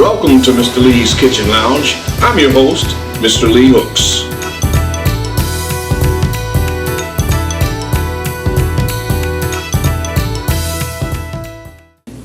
Welcome to Mr. Lee's Kitchen Lounge. I'm your host, Mr. Lee Hooks.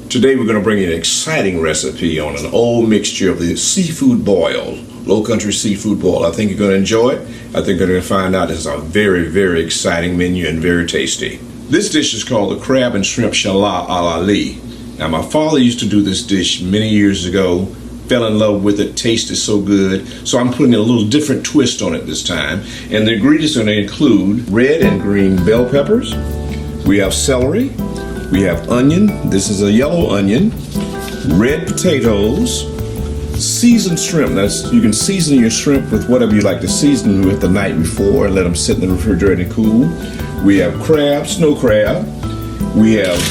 Today we're going to bring you an exciting recipe on an old mixture of the seafood boil, low country seafood boil. I think you're going to enjoy it. I think you're going to find out it's a very, very exciting menu and very tasty. This dish is called the crab and shrimp shala a la Lee. Now my father used to do this dish many years ago, fell in love with it, tasted so good, so I'm putting a little different twist on it this time. And the ingredients are going to include red and green bell peppers, we have celery, we have onion, this is a yellow onion, red potatoes, seasoned shrimp. Now you can season your shrimp with whatever you like to season with the night before and let them sit in the refrigerator and cool. We have crab, snow crab, we have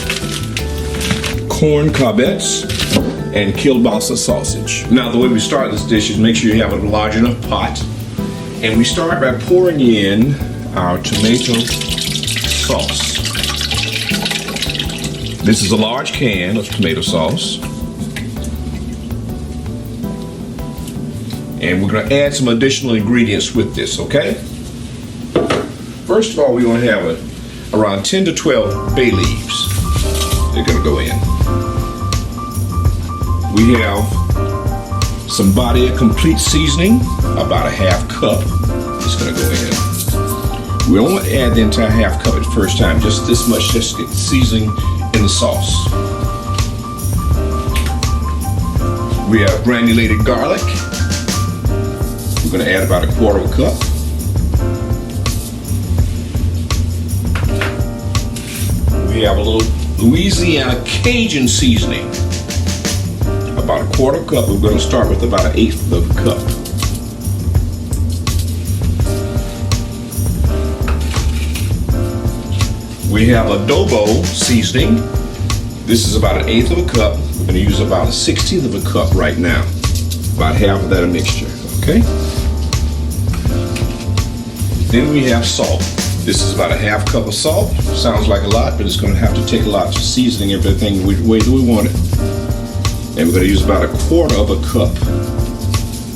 corn cobbets, and kielbasa sausage. Now the way we start this dish is make sure you have a large enough pot, and we start by pouring in our tomato sauce. This is a large can of tomato sauce, and we're going to add some additional ingredients with this, okay? First of all, we're going to have around 10 to 12 bay leaves. They're going to go in. We have some Badia complete seasoning, about a half cup. It's going to go in. We don't want to add the entire half cup at the first time, just this much, just get seasoning in the sauce. We have granulated garlic. We're going to add about a quarter of a cup. We have a little Louisiana Cajun seasoning, about a quarter cup. We're going to start with about an eighth of a cup. We have adobo seasoning. This is about an eighth of a cup. We're going to use about a 16th of a cup right now. About half of that a mixture, okay? Then we have salt. This is about a half cup of salt. Sounds like a lot, but it's going to have to take a lot to seasoning everything the way that we want it. And we're going to use about a quarter of a cup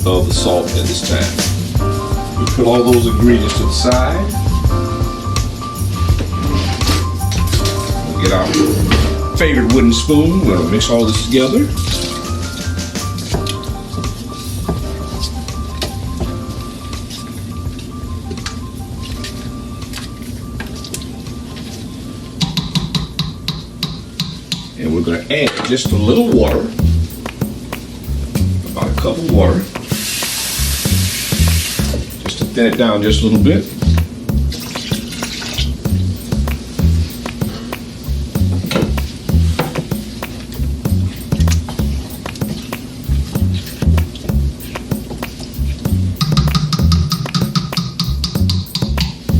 of the salt at this time. We put all those ingredients to the side. We'll get our favorite wooden spoon. We're going to mix all this together. And we're going to add just a little water, about a cup of water, just to thin it down just a little bit.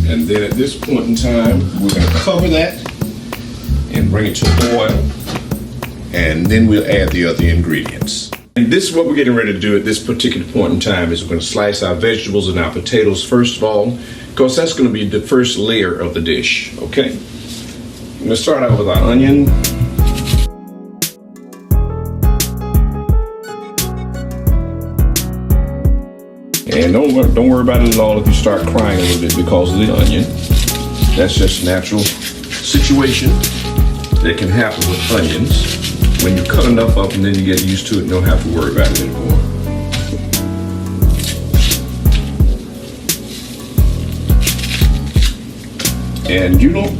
And then at this point in time, we're going to cover that and bring it to a boil. And then we'll add the other ingredients. And this is what we're getting ready to do at this particular point in time is we're going to slice our vegetables and our potatoes first of all, because that's going to be the first layer of the dish, okay? I'm going to start out with our onion. And don't worry about it at all if you start crying a little bit because of the onion. That's just a natural situation that can happen with onions. When you cut enough up and then you get used to it, you don't have to worry about it anymore. And you don't,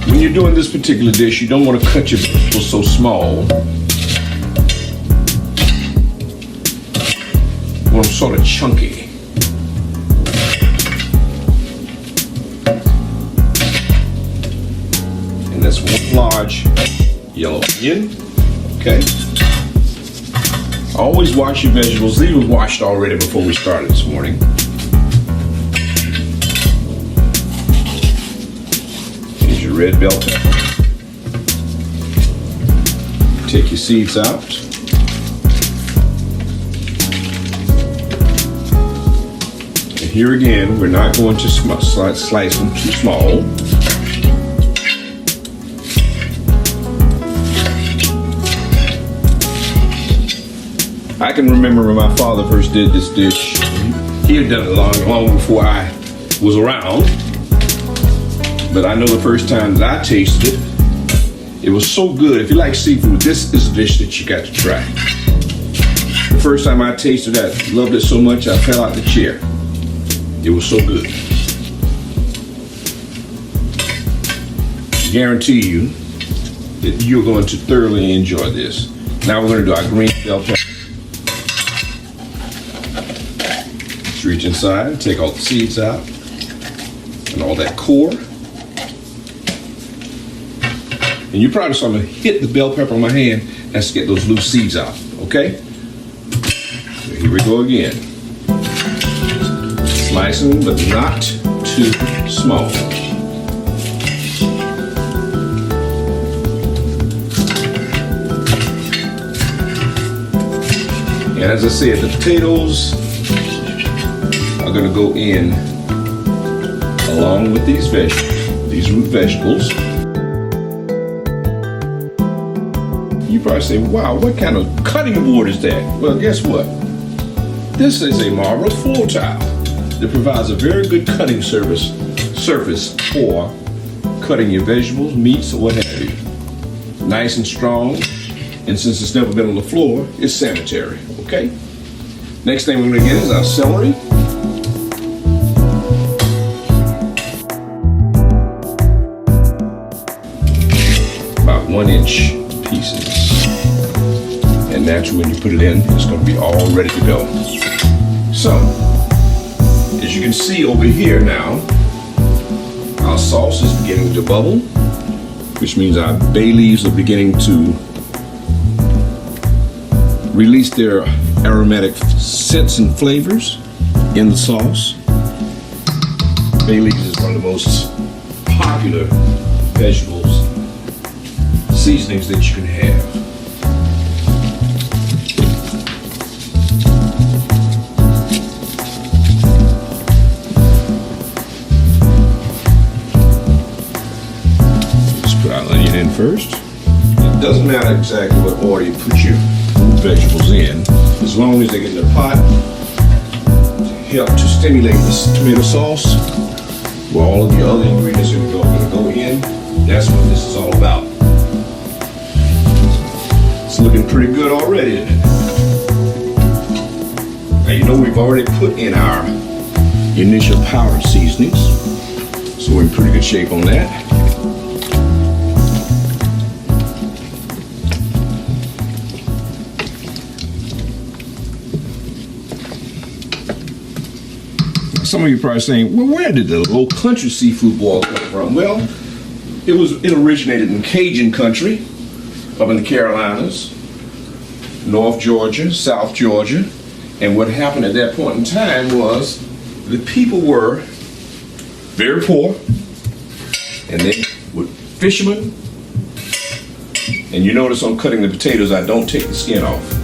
when you're doing this particular dish, you don't want to cut your vegetables so small. You want them sort of chunky. And that's one large yellow onion. Okay. Always wash your vegetables. These were washed already before we started this morning. Here's your red bell pepper. Take your seeds out. And here again, we're not going to slice them too small. I can remember when my father first did this dish. He had done it long before I was around. But I know the first time that I tasted it, it was so good. If you like seafood, this is a dish that you got to try. The first time I tasted that, loved it so much I fell out the chair. It was so good. Guarantee you that you're going to thoroughly enjoy this. Now we're going to do our green bell pepper. Just reach inside and take all the seeds out and all that core. And you probably saw me hit the bell pepper on my hand. That's to get those loose seeds out, okay? So here we go again. Slicing, but not too small. And as I said, the potatoes are going to go in along with these vegetables, these root vegetables. You probably say, wow, what kind of cutting board is that? Well, guess what? This is a marble floor tile that provides a very good cutting surface for cutting your vegetables, meats, or what have you. Nice and strong, and since it's never been on the floor, it's sanitary, okay? Next thing we're gonna get is our celery. About 1-inch pieces. And naturally, when you put it in, it's going to be all ready to go. So, as you can see over here now, our sauce is beginning to bubble, which means our bay leaves are beginning to release their aromatic scents and flavors in the sauce. Bay leaves is one of the most popular vegetables, seasonings that you can have. In first. It doesn't matter exactly what order you put your vegetables in, as long as they get in the pot to help to stimulate this tomato sauce, where all of the other ingredients are going to go in. That's what this is all about. It's looking pretty good already, isn't it? Now you know we've already put in our initial powder seasonings, so we're in pretty good shape on that. Some of you are probably saying, well, where did the Low Country seafood boil come from? Well, it originated in Cajun country, up in the Carolinas, North Georgia, South Georgia. And what happened at that point in time was the people were very poor, and they were fishermen. And you notice I'm cutting the potatoes, I don't take the skin off.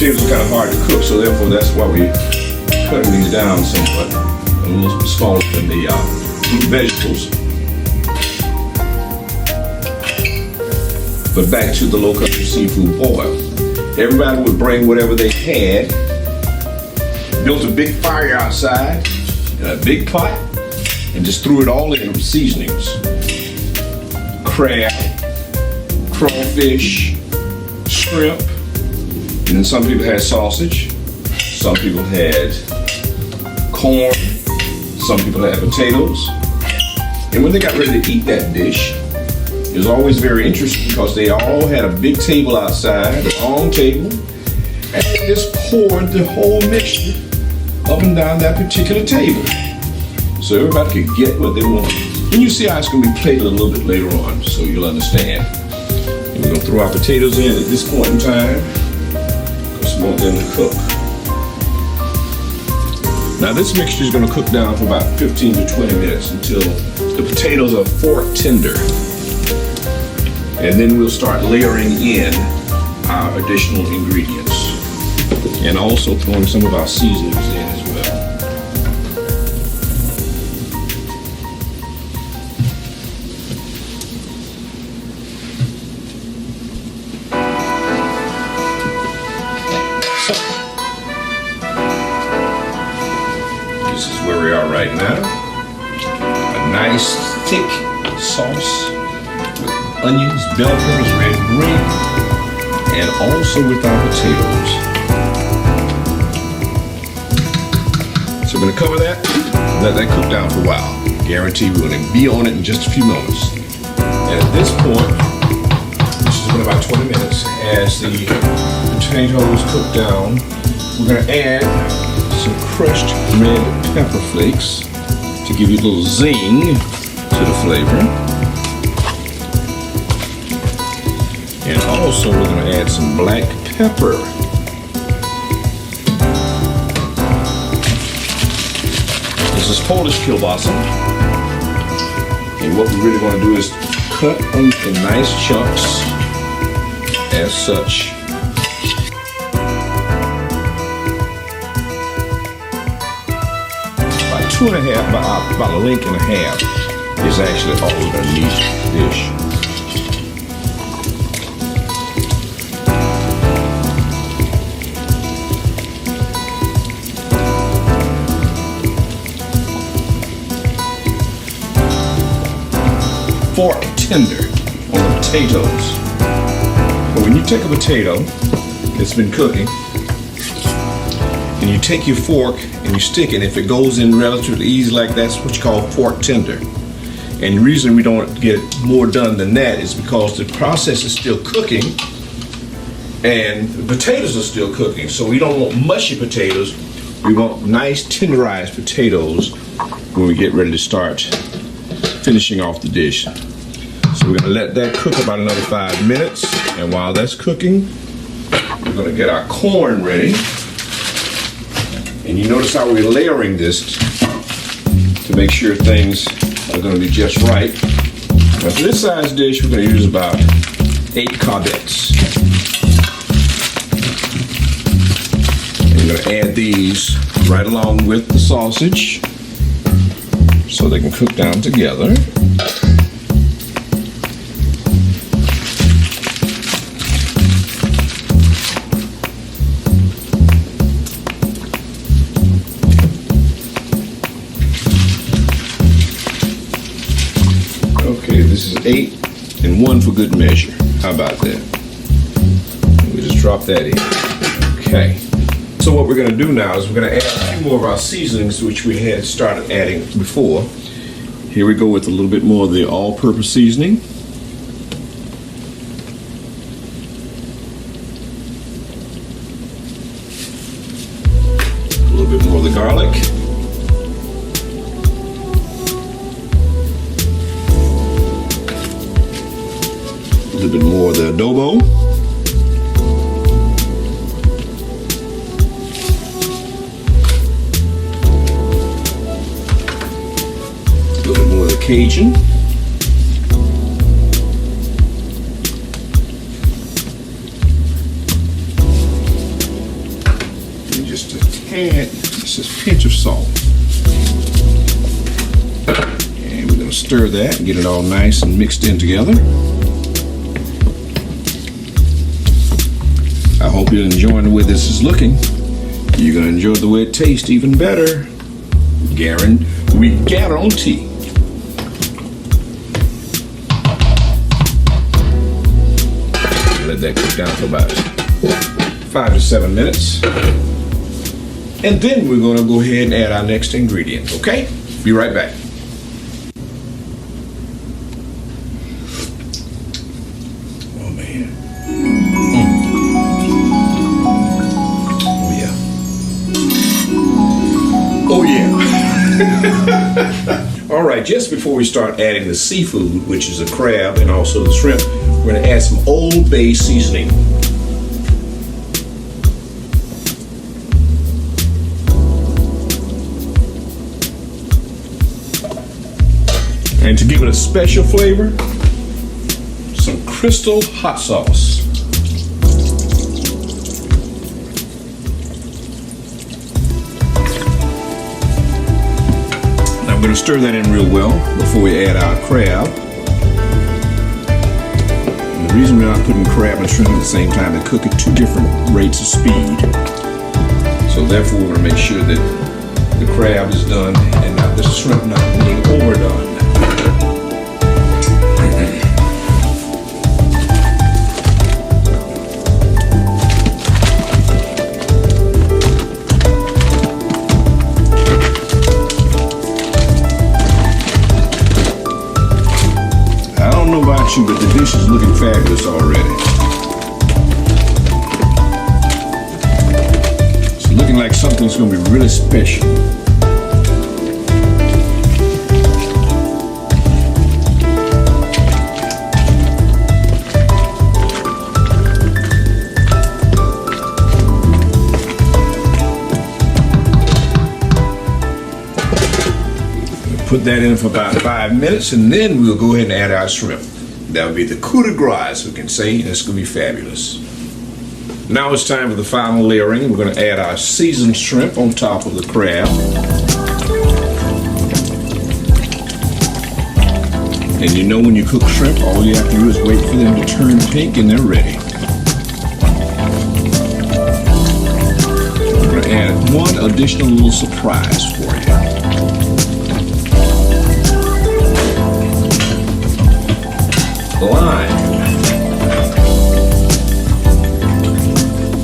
Potatoes are kind of hard to cook, so therefore that's why we're cutting these down somewhat, a little bit smaller than the root vegetables. But back to the Low Country seafood boil. Everybody would bring whatever they had, built a big fire outside in a big pot, and just threw it all in with seasonings. Crab, crawfish, shrimp. And then some people had sausage, some people had corn, some people had potatoes. And when they got ready to eat that dish, it was always very interesting because they all had a big table outside, a long table, and they just poured the whole mixture up and down that particular table. So everybody could get what they wanted. And you see how it's going to be plated a little bit later on, so you'll understand. And we're going to throw our potatoes in at this point in time. Want them to cook. Now this mixture is going to cook down for about 15 to 20 minutes until the potatoes are fork tender. And then we'll start layering in our additional ingredients and also throwing some of our seasonings in as well. nice thick sauce with onions, bell peppers, red and green, and also with our potatoes. So we're going to cover that, let that cook down for a while. Guarantee we're going to be on it in just a few moments. And at this point, which has been about 20 minutes, as the potatoes cook down, we're going to add some crushed red pepper flakes to give you a little zing to the flavor. And also we're going to add some black pepper. This is Polish kielbasa. And what we really want to do is cut them in nice chunks as such. About 2.5, about a link and a half is actually all we're going to need dish. Fork tender on the potatoes. But when you take a potato that's been cooking and you take your fork and you stick it, if it goes in relatively easy like that's what you call fork tender. And the reason we don't get more done than that is because the process is still cooking and the potatoes are still cooking. So we don't want mushy potatoes. We want nice tenderized potatoes when we get ready to start finishing off the dish. So we're going to let that cook about another 5 minutes. And while that's cooking, we're going to get our corn ready. And you notice how we're layering this to make sure things are going to be just right. Now for this size dish, we're going to use about 8 carbettes. And we're going to add these right along with the sausage so they can cook down together. Okay, this is 8 and 1 for good measure. How about that? We just drop that in. Okay. So what we're going to do now is we're going to add a few more of our seasonings, which we had started adding before. Here we go with a little bit more of the all-purpose seasoning. A little bit more of the garlic. A little bit more of the adobo. Cajun. And just a tad, just a pinch of salt. And we're going to stir that and get it all nice and mixed in together. I hope you're enjoying the way this is looking. You're going to enjoy the way it tastes even better. We guarantee. Let that cook down for about 5 to 7 minutes. And then we're going to go ahead and add our next ingredient, okay? Be right back. Oh, man. Oh, yeah. Oh, yeah. All right, just before we start adding the seafood, which is the crab and also the shrimp, we're going to add some Old Bay seasoning. And to give it a special flavor, some Crystal hot sauce. Now I'm going to stir that in real well before we add our crab. The reason we're not putting crab and shrimp at the same time, they cook at 2 different rates of speed. So therefore we're going to make sure that the crab is done and not the shrimp not being overdone. about you, but the dish is looking fabulous already. It's looking like something's going to be really special. Put that in for about 5 minutes, and then we'll go ahead and add our shrimp. That'll be the coup de grace, we can say, and it's going to be fabulous. Now it's time for the final layering. We're going to add our seasoned shrimp on top of the crab. And you know when you cook shrimp, all you have to do is wait for them to turn pink and they're ready. We're going to add one additional little surprise for you. Lime.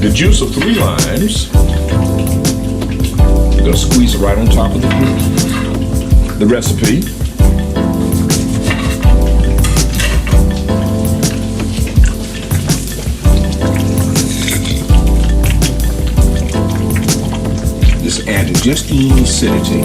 The juice of 3 limes. We're going to squeeze it right on top of the recipe. Just adding just a little acidity.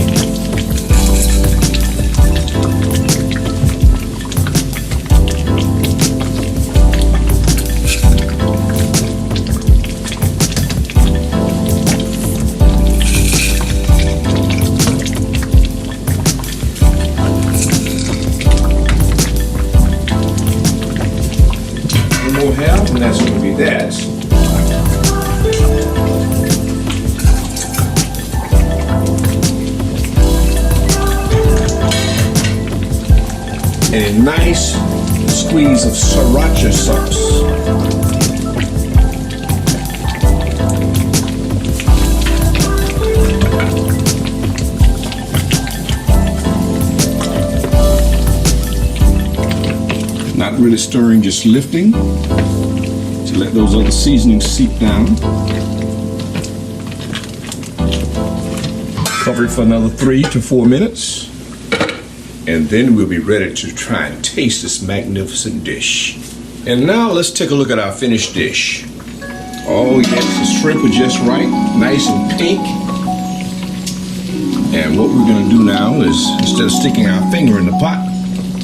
And that's going to be that. And a nice squeeze of sriracha sauce. Not really stirring, just lifting. To let those other seasonings seep down. Cover it for another 3 to 4 minutes. And then we'll be ready to try and taste this magnificent dish. And now let's take a look at our finished dish. Oh yes, the shrimp are just right, nice and pink. And what we're going to do now is, instead of sticking our finger in the pot,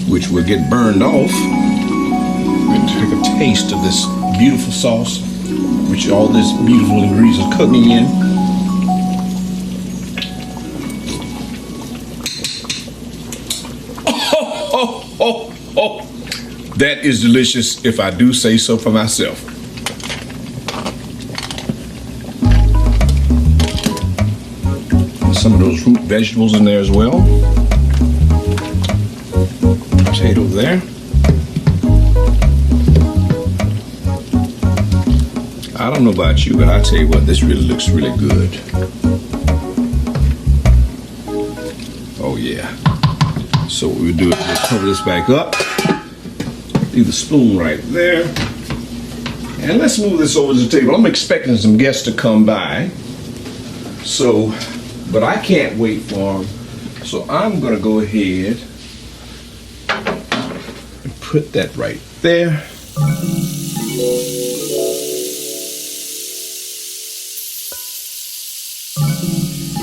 which will get burned off, we're going to take a taste of this beautiful sauce, which all this beautiful ingredients are cooking in. Oh, that is delicious, if I do say so for myself. Some of those root vegetables in there as well. Potato there. I don't know about you, but I tell you what, this really looks really good. Oh yeah. So what we'll do is we'll cover this back up. Leave the spoon right there. And let's move this over to the table. I'm expecting some guests to come by. So, but I can't wait for them. So I'm gonna go ahead and put that right there.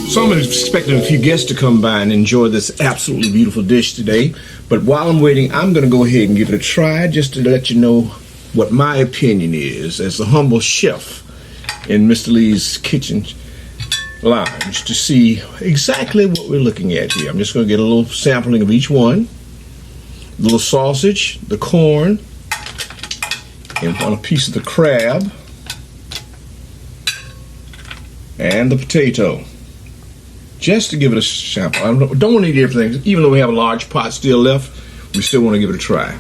So I'm expecting a few guests to come by and enjoy this absolutely beautiful dish today. But while I'm waiting, I'm going to go ahead and give it a try just to let you know what my opinion is as a humble chef in Mr. Lee's kitchen lounge to see exactly what we're looking at here. I'm just going to get a little sampling of each one. A little sausage, the corn, and on a piece of the crab, and the potato. Just to give it a sample. I don't want to eat everything. Even though we have a large pot still left, we still want to give it a try.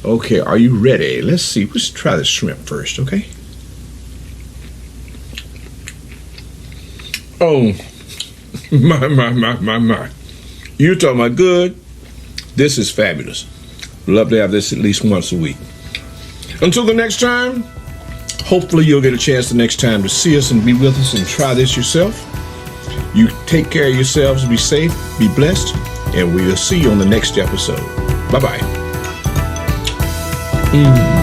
Okay, are you ready? Let's see. Let's try the shrimp first, okay? Oh, my. You're talking about good? This is fabulous. Love to have this at least once a week. Until the next time, hopefully you'll get a chance the next time to see us and be with us and try this yourself. You take care of yourselves, be safe, be blessed, and we'll see you on the next episode. Bye-bye. Mm.